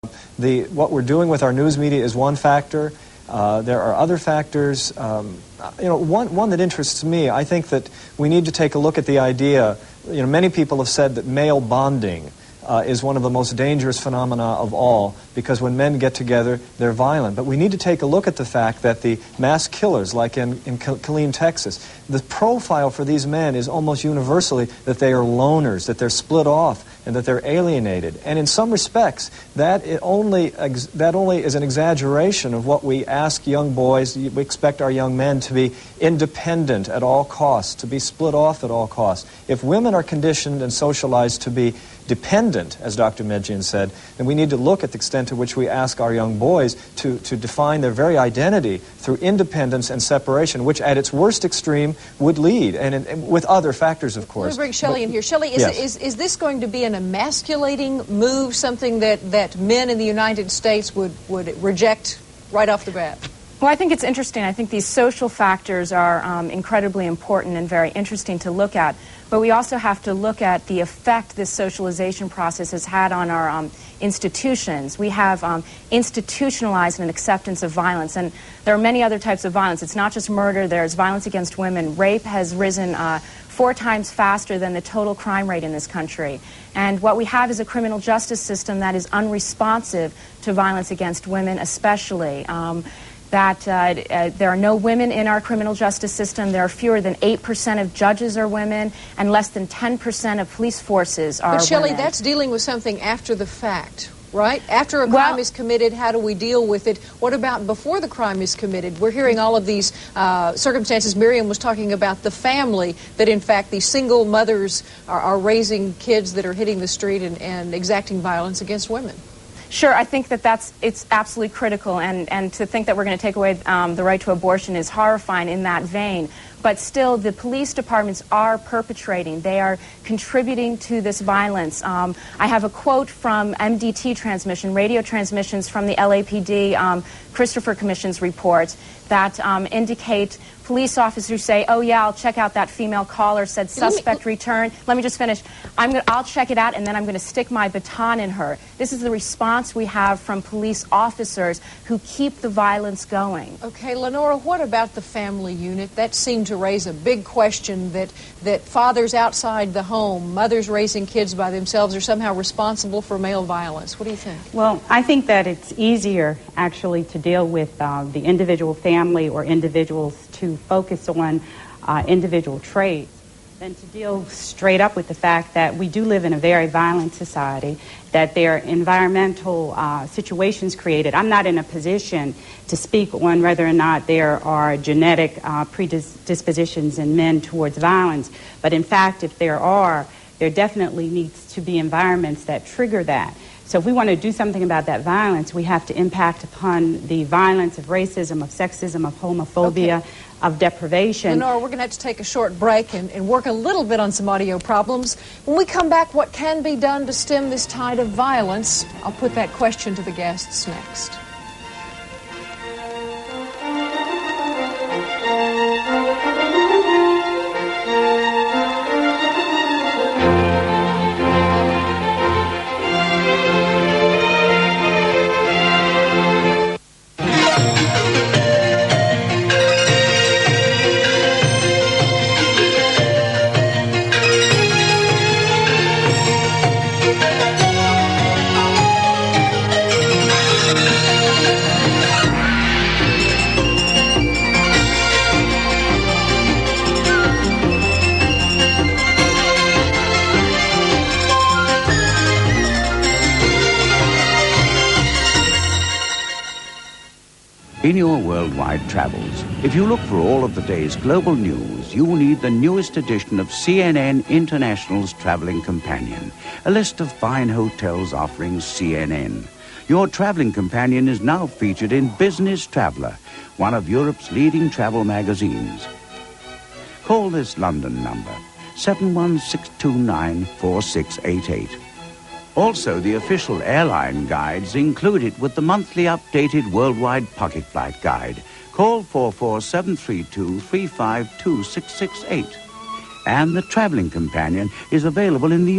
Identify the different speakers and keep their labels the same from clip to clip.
Speaker 1: What we're doing with our news media is one factor. There are other factors. One that interests me, I think that we need to take a look at the idea. Many people have said that male bonding is one of the most dangerous phenomena of all, because when men get together, they're violent. But we need to take a look at the fact that the mass killers, like in Killeen, Texas, the profile for these men is almost universally that they are loners, that they're split off, and that they're alienated. And in some respects, that only is an exaggeration of what we ask young boys. We expect our young men to be independent at all costs, to be split off at all costs. If women are conditioned and socialized to be dependent, as Dr. Medjian said, then we need to look at the extent to which we ask our young boys to define their very identity through independence and separation, which at its worst extreme would lead, and with other factors, of course.
Speaker 2: Let me bring Shelley in here. Shelley, is this going to be an emasculating move, something that men in the United States would reject right off the bat?
Speaker 3: Well, I think it's interesting. I think these social factors are incredibly important and very interesting to look at. But we also have to look at the effect this socialization process has had on our institutions. We have institutionalized an acceptance of violence, and there are many other types of violence. It's not just murder. There's violence against women. Rape has risen 4 times faster than the total crime rate in this country. And what we have is a criminal justice system that is unresponsive to violence against women especially. There are no women in our criminal justice system. There are fewer than 8% of judges are women, and less than 10% of police forces are women.
Speaker 2: But Shelley, that's dealing with something after the fact, right? After a crime is committed, how do we deal with it? What about before the crime is committed? We're hearing all of these circumstances. Miriam was talking about the family, that in fact these single mothers are raising kids that are hitting the street and exacting violence against women.
Speaker 3: Sure, I think it's absolutely critical, and to think that we're going to take away the right to abortion is horrifying in that vein. But still, the police departments are perpetrating. They are contributing to this violence. I have a quote from MDT transmission, radio transmissions from the LAPD Christopher Commission's report that indicate police officers say, oh yeah, I'll check out that female caller, said suspect return. Let me just finish. I'll check it out, and then I'm going to stick my baton in her. This is the response we have from police officers who keep the violence going.
Speaker 2: Okay, Lenora, what about the family unit? That seemed to raise a big question that fathers outside the home, mothers raising kids by themselves, are somehow responsible for male violence. What do you think?
Speaker 4: Well, I think that it's easier, actually, to deal with the individual family or individuals to focus on individual traits than to deal straight up with the fact that we do live in a very violent society, that there are environmental situations created. I'm not in a position to speak on whether or not there are genetic predispositions in men towards violence, but in fact, if there are, there definitely needs to be environments that trigger that. So if we want to do something about that violence, we have to impact upon the violence of racism, of sexism, of homophobia, of deprivation.
Speaker 2: Lenora, we're going to have to take a short break and work a little bit on some audio problems. When we come back, what can be done to stem this tide of violence? I'll put that question to the guests next.
Speaker 5: In your worldwide travels, if you look for all of the day's global news, you need the newest edition of CNN International's Traveling Companion, a list of fine hotels offering CNN. Your Traveling Companion is now featured in Business Traveller, one of Europe's leading travel magazines. Call this London number, 716294688. Also, the official airline guides included with the monthly updated worldwide pocket flight guide. Call 44732352668. And the Traveling Companion is available in the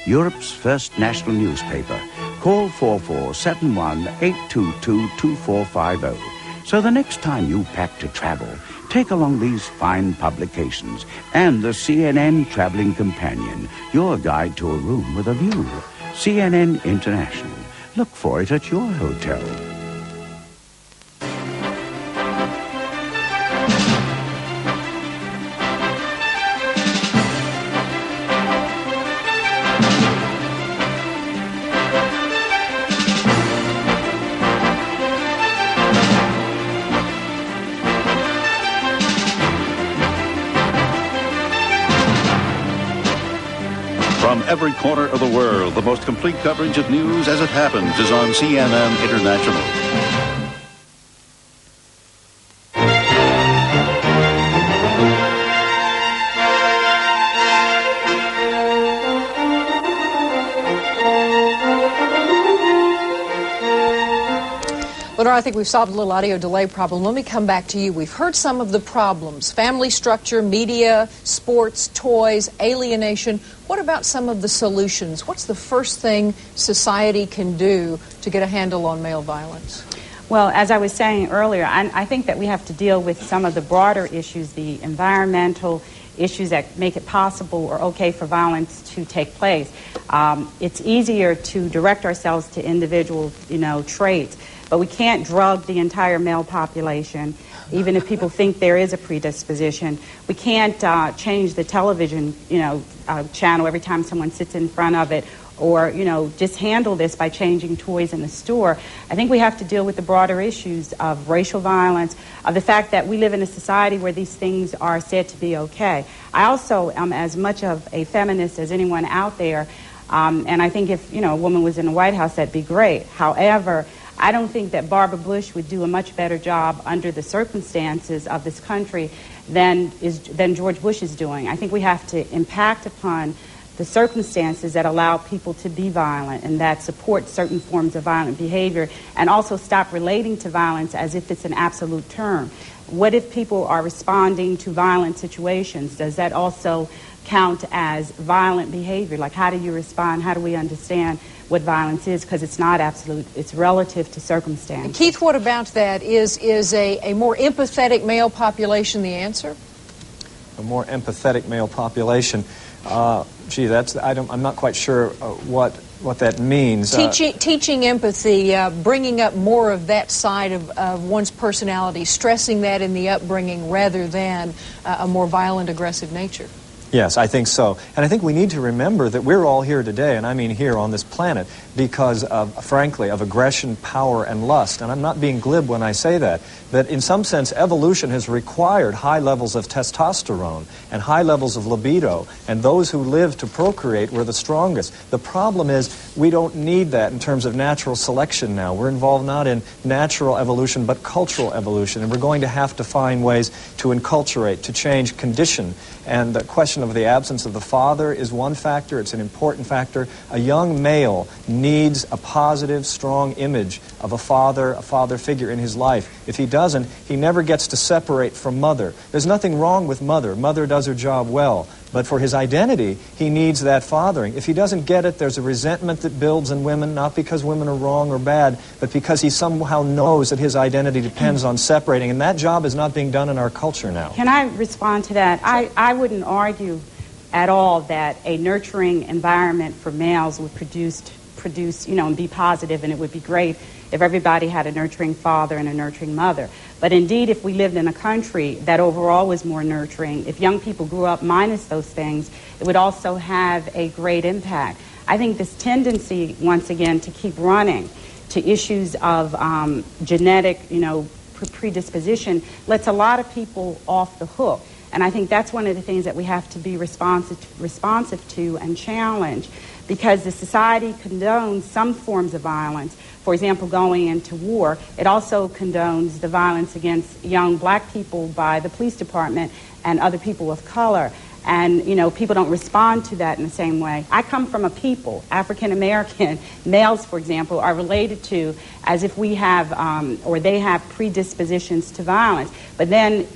Speaker 5: Europe's first national newspaper, Call 4471-822-2450. So the next time you pack to travel, take along these fine publications and the CNN Traveling Companion, your guide to a room with a view. CNN International. Look for it at your hotel.
Speaker 6: From every corner of the world, the most complete coverage of news as it happens is on CNN International.
Speaker 2: Lenore, I think we've solved a little audio delay problem. Let me come back to you. We've heard some of the problems: family structure, media, sports, toys, alienation. What about some of the solutions? What's the first thing society can do to get a handle on male violence?
Speaker 4: Well, as I was saying earlier, I think that we have to deal with some of the broader issues, the environmental issues that make it possible or okay for violence to take place. It's easier to direct ourselves to individual, traits, but we can't drug the entire male population, even if people think there is a predisposition. We can't change the television, channel every time someone sits in front of it, or, just handle this by changing toys in the store. I think we have to deal with the broader issues of racial violence, of the fact that we live in a society where these things are said to be okay. I also am as much of a feminist as anyone out there, and I think if, a woman was in the White House, that'd be great. However, I don't think that Barbara Bush would do a much better job under the circumstances of this country than George Bush is doing. I think we have to impact upon the circumstances that allow people to be violent and that support certain forms of violent behavior, and also stop relating to violence as if it's an absolute term. What if people are responding to violent situations? Does that also count as violent behavior? Like, how do you respond? How do we understand what violence is? Because it's not absolute. It's relative to circumstance.
Speaker 2: And Keith, what about that? Is a more empathetic male population the answer?
Speaker 1: A more empathetic male population. I'm not quite sure what that means.
Speaker 2: Teaching empathy, bringing up more of that side of one's personality, stressing that in the upbringing rather than a more violent, aggressive nature.
Speaker 1: Yes, I think so. And I think we need to remember that we're all here today, and I mean here on this planet, because of, frankly, of aggression, power, and lust. And I'm not being glib when I say that. That in some sense, evolution has required high levels of testosterone and high levels of libido, and those who live to procreate were the strongest. The problem is we don't need that in terms of natural selection now. We're involved not in natural evolution, but cultural evolution, and we're going to have to find ways to enculturate, to change condition. And the question of the absence of the father is one factor. It's an important factor. A young male needs a positive, strong image of a father figure in his life. If he doesn't, he never gets to separate from mother. There's nothing wrong with mother. Mother does her job well. But for his identity, he needs that fathering. If he doesn't get it, there's a resentment that builds in women, not because women are wrong or bad, but because he somehow knows that his identity depends on separating. And that job is not being done in our culture now.
Speaker 4: Can I respond to that? I wouldn't argue at all that a nurturing environment for males would produce, and be positive, and it would be great if everybody had a nurturing father and a nurturing mother. But indeed, if we lived in a country that overall was more nurturing, if young people grew up minus those things, it would also have a great impact. I think this tendency, once again, to keep running to issues of genetic, predisposition lets a lot of people off the hook. And I think that's one of the things that we have to be responsive to and challenge, because the society condones some forms of violence. For example, going into war, it also condones the violence against young black people by the police department and other people of color. And, people don't respond to that in the same way. I come from a people, African American males, for example, are related to as if we have, or they have predispositions to violence. But then